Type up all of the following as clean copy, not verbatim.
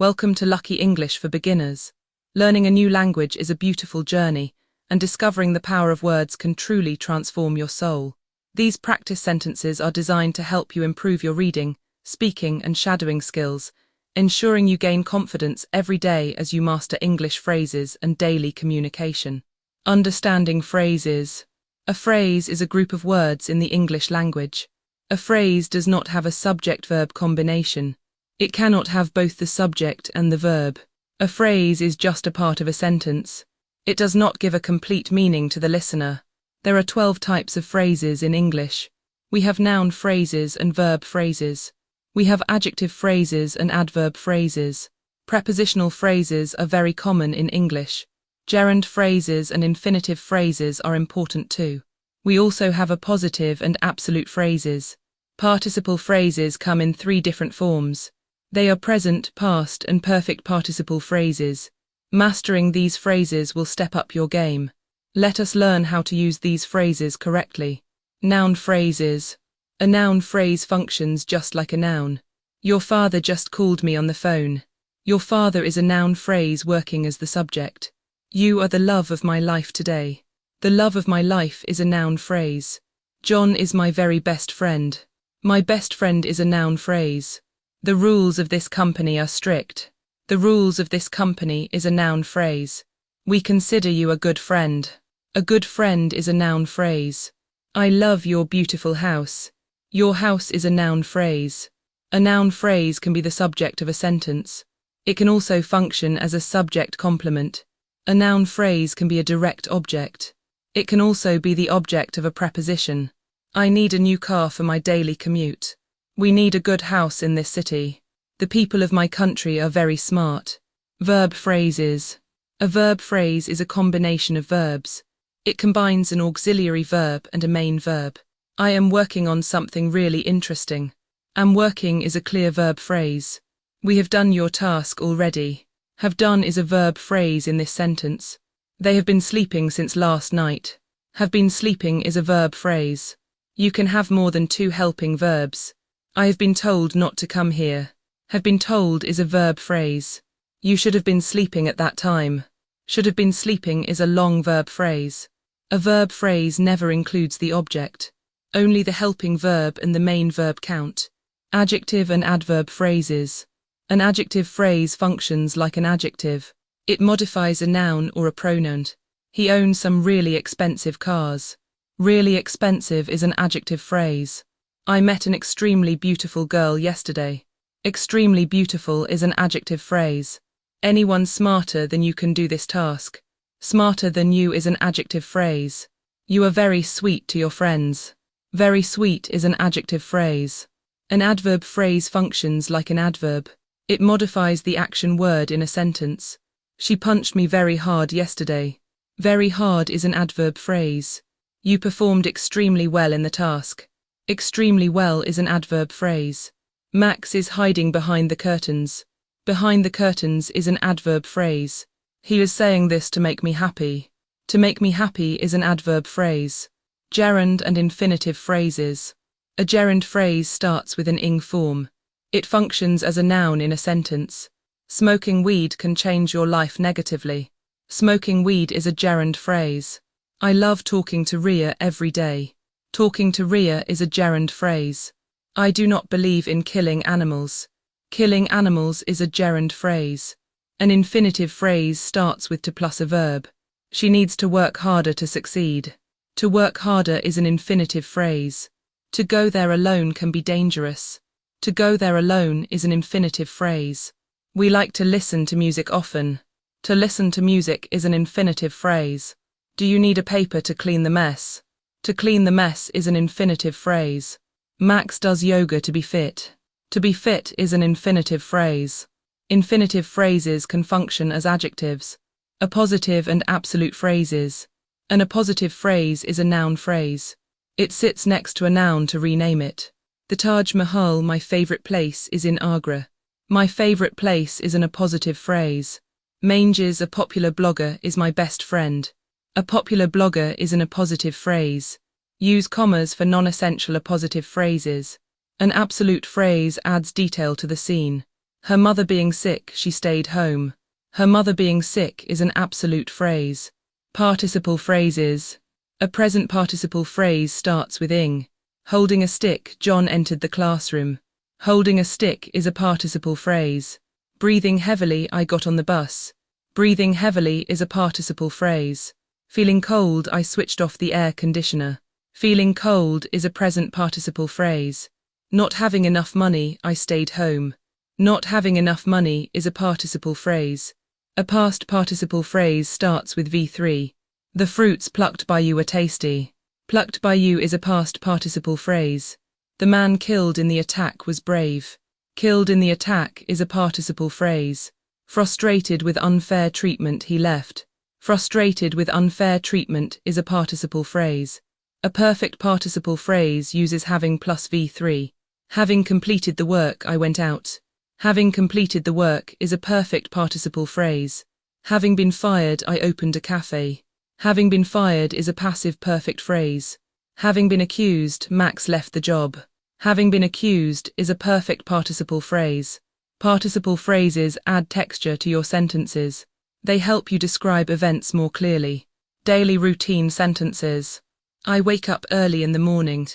Welcome to Lucky English for Beginners. Learning a new language is a beautiful journey, and discovering the power of words can truly transform your soul. These practice sentences are designed to help you improve your reading, speaking, and shadowing skills, ensuring you gain confidence every day as you master English phrases and daily communication. Understanding phrases. A phrase is a group of words in the English language. A phrase does not have a subject-verb combination. It cannot have both the subject and the verb. A phrase is just a part of a sentence. It does not give a complete meaning to the listener. There are 12 types of phrases in English. We have noun phrases and verb phrases. We have adjective phrases and adverb phrases. Prepositional phrases are very common in English. Gerund phrases and infinitive phrases are important too. We also have appositive and absolute phrases. Participle phrases come in 3 different forms. They are present, past, and perfect participle phrases. Mastering these phrases will step up your game. Let us learn how to use these phrases correctly. Noun phrases. A noun phrase functions just like a noun. Your father just called me on the phone. Your father is a noun phrase working as the subject. You are the love of my life today. The love of my life is a noun phrase. John is my very best friend. My best friend is a noun phrase. The rules of this company are strict. The rules of this company is a noun phrase. We consider you a good friend. A good friend is a noun phrase. I love your beautiful house. Your house is a noun phrase. A noun phrase can be the subject of a sentence. It can also function as a subject complement. A noun phrase can be a direct object. It can also be the object of a preposition. I need a new car for my daily commute. We need a good house in this city. The people of my country are very smart. Verb phrases. A verb phrase is a combination of verbs. It combines an auxiliary verb and a main verb. I am working on something really interesting. Am working is a clear verb phrase. We have done your task already. Have done is a verb phrase in this sentence. They have been sleeping since last night. Have been sleeping is a verb phrase. You can have more than 2 helping verbs. I have been told not to come here. Have been told is a verb phrase. You should have been sleeping at that time. Should have been sleeping is a long verb phrase. A verb phrase never includes the object. Only the helping verb and the main verb count. Adjective and adverb phrases. An adjective phrase functions like an adjective. It modifies a noun or a pronoun. He owns some really expensive cars. Really expensive is an adjective phrase. I met an extremely beautiful girl yesterday. Extremely beautiful is an adjective phrase. Anyone smarter than you can do this task. Smarter than you is an adjective phrase. You are very sweet to your friends. Very sweet is an adjective phrase. An adverb phrase functions like an adverb. It modifies the action word in a sentence. She punched me very hard yesterday. Very hard is an adverb phrase. You performed extremely well in the task. Extremely well is an adverb phrase. Max is hiding behind the curtains. Behind the curtains is an adverb phrase. He is saying this to make me happy. To make me happy is an adverb phrase. Gerund and infinitive phrases. A gerund phrase starts with an ing form. It functions as a noun in a sentence. Smoking weed can change your life negatively. Smoking weed is a gerund phrase. I love talking to Ria every day. Talking to Ria is a gerund phrase. I do not believe in killing animals. Killing animals is a gerund phrase. An infinitive phrase starts with to plus a verb. She needs to work harder to succeed. To work harder is an infinitive phrase. To go there alone can be dangerous. To go there alone is an infinitive phrase. We like to listen to music often. To listen to music is an infinitive phrase. Do you need a paper to clean the mess? To clean the mess is an infinitive phrase. Max does yoga to be fit. To be fit is an infinitive phrase. Infinitive phrases can function as adjectives. Appositive and absolute phrases. An appositive phrase is a noun phrase. It sits next to a noun to rename it. The Taj Mahal, my favorite place, is in Agra. My favorite place is an appositive phrase. Manges, a popular blogger, is my best friend. A popular blogger is an appositive phrase. Use commas for non-essential appositive phrases. An absolute phrase adds detail to the scene. Her mother being sick, she stayed home. Her mother being sick is an absolute phrase. Participle phrases. A present participle phrase starts with ing. Holding a stick, John entered the classroom. Holding a stick is a participle phrase. Breathing heavily, I got on the bus. Breathing heavily is a participle phrase. Feeling cold, I switched off the air conditioner. Feeling cold is a present participle phrase. Not having enough money, I stayed home. Not having enough money is a participle phrase. A past participle phrase starts with V3. The fruits plucked by you are tasty. Plucked by you is a past participle phrase. The man killed in the attack was brave. Killed in the attack is a participle phrase. Frustrated with unfair treatment, he left. Frustrated with unfair treatment is a participle phrase. A perfect participle phrase uses having plus V3. Having completed the work, I went out. Having completed the work is a perfect participle phrase. Having been fired, I opened a cafe. Having been fired is a passive perfect phrase. Having been accused, Max left the job. Having been accused is a perfect participle phrase. Participle phrases add texture to your sentences. They help you describe events more clearly. Daily routine sentences. I wake up early in the morning.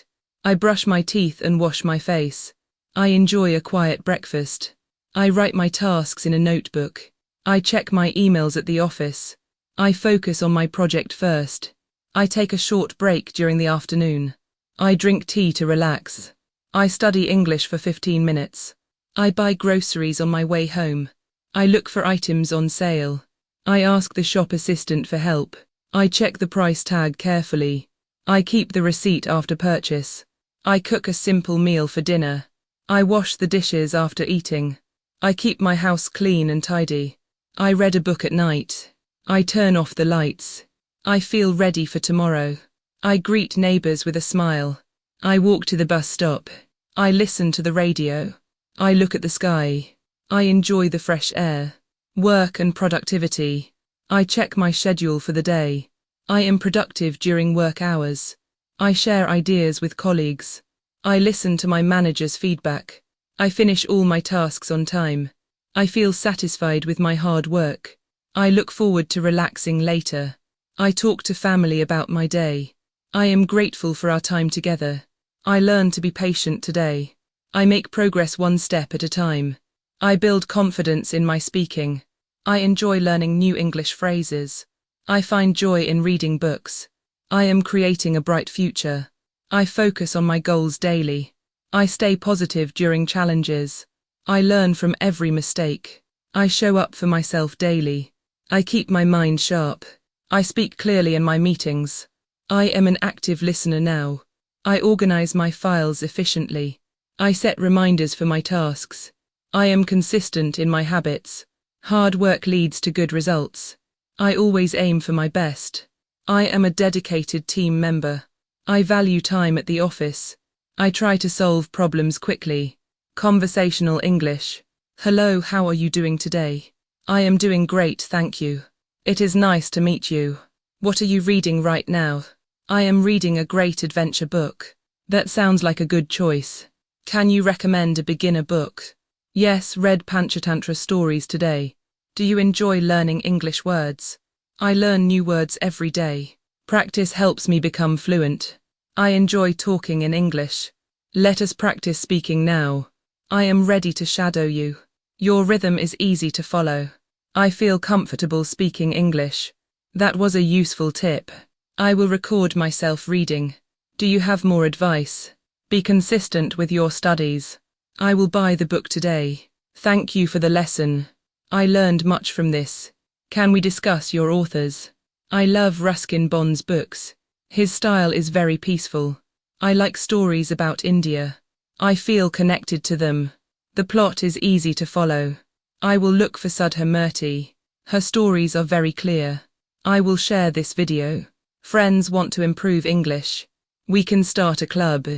I brush my teeth and wash my face. I enjoy a quiet breakfast. I write my tasks in a notebook. I check my emails at the office. I focus on my project first. I take a short break during the afternoon. I drink tea to relax. I study English for 15 minutes. I buy groceries on my way home. I look for items on sale. I ask the shop assistant for help. I check the price tag carefully. I keep the receipt after purchase. I cook a simple meal for dinner. I wash the dishes after eating. I keep my house clean and tidy. I read a book at night. I turn off the lights. I feel ready for tomorrow. I greet neighbors with a smile. I walk to the bus stop. I listen to the radio. I look at the sky. I enjoy the fresh air. Work and productivity. I check my schedule for the day. I am productive during work hours. I share ideas with colleagues. I listen to my manager's feedback. I finish all my tasks on time. I feel satisfied with my hard work. I look forward to relaxing later. I talk to family about my day. I am grateful for our time together. I learn to be patient today. I make progress one step at a time. I build confidence in my speaking. I enjoy learning new English phrases. I find joy in reading books. I am creating a bright future. I focus on my goals daily. I stay positive during challenges. I learn from every mistake. I show up for myself daily. I keep my mind sharp. I speak clearly in my meetings. I am an active listener now. I organize my files efficiently. I set reminders for my tasks. I am consistent in my habits. Hard work leads to good results. I always aim for my best. I am a dedicated team member. I value time at the office. I try to solve problems quickly. Conversational English. Hello, how are you doing today? I am doing great, thank you. It is nice to meet you. What are you reading right now? I am reading a great adventure book. That sounds like a good choice. Can you recommend a beginner book? Yes, read Panchatantra stories today. Do you enjoy learning English words? I learn new words every day. Practice helps me become fluent. I enjoy talking in English. Let us practice speaking now. I am ready to shadow you. Your rhythm is easy to follow. I feel comfortable speaking English. That was a useful tip. I will record myself reading. Do you have more advice? Be consistent with your studies. I will buy the book today. Thank you for the lesson. I learned much from this. Can we discuss your authors? I love Ruskin Bond's books. His style is very peaceful. I like stories about India. I feel connected to them. The plot is easy to follow. I will look for Sudha Murty. Her stories are very clear. I will share this video. Friends want to improve English. We can start a club.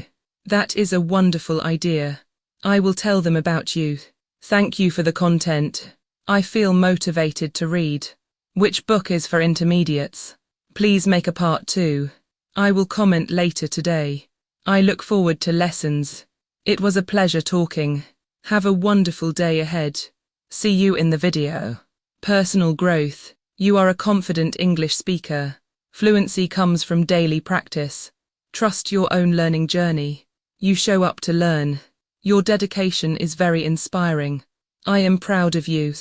That is a wonderful idea. I will tell them about you. Thank you for the content. I feel motivated to read. Which book is for intermediates? Please make a part 2. I will comment later today. I look forward to lessons. It was a pleasure talking. Have a wonderful day ahead. See you in the video. Personal growth. You are a confident English speaker. Fluency comes from daily practice. Trust your own learning journey. You show up to learn. Your dedication is very inspiring. I am proud of you.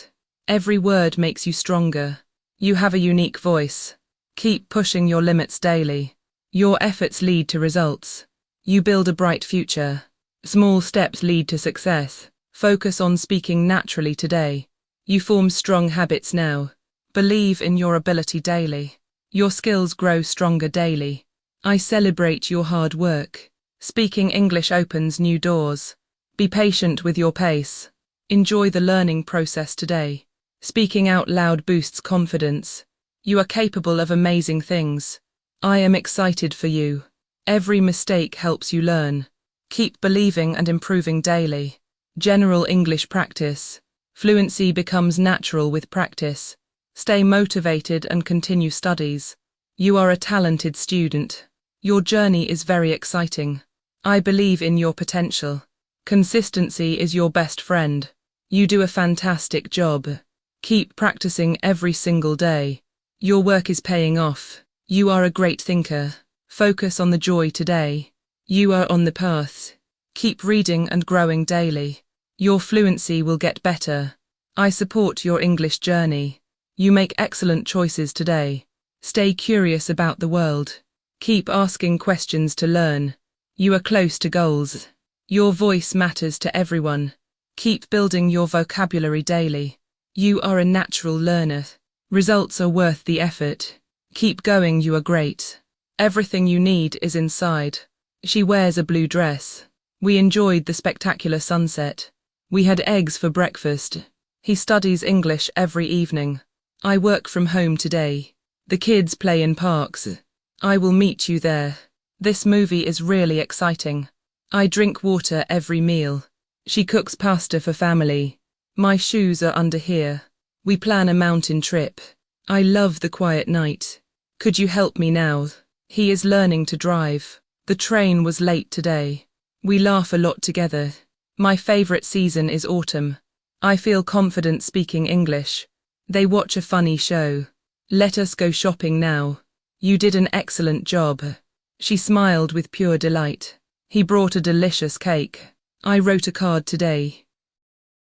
Every word makes you stronger. You have a unique voice. Keep pushing your limits daily. Your efforts lead to results. You build a bright future. Small steps lead to success. Focus on speaking naturally today. You form strong habits now. Believe in your ability daily. Your skills grow stronger daily. I celebrate your hard work. Speaking English opens new doors. Be patient with your pace. Enjoy the learning process today. Speaking out loud boosts confidence. You are capable of amazing things. I am excited for you. Every mistake helps you learn. Keep believing and improving daily. General English practice. Fluency becomes natural with practice. Stay motivated and continue studies. You are a talented student. Your journey is very exciting. I believe in your potential. Consistency is your best friend. You do a fantastic job. Keep practicing every single day. Your work is paying off. You are a great thinker. Focus on the joy today. You are on the path. Keep reading and growing daily. Your fluency will get better. I support your English journey. You make excellent choices today. Stay curious about the world. Keep asking questions to learn. You are close to goals. Your voice matters to everyone. Keep building your vocabulary daily. You are a natural learner. Results are worth the effort. Keep going, you are great. Everything you need is inside. She wears a blue dress. We enjoyed the spectacular sunset. We had eggs for breakfast. He studies English every evening. I work from home today. The kids play in parks. I will meet you there. This movie is really exciting. I drink water every meal. She cooks pasta for family. My shoes are under here. We plan a mountain trip. I love the quiet night. Could you help me now? He is learning to drive. The train was late today. We laugh a lot together. My favorite season is autumn. I feel confident speaking English. They watch a funny show. Let us go shopping now. You did an excellent job. She smiled with pure delight. He brought a delicious cake. I wrote a card today.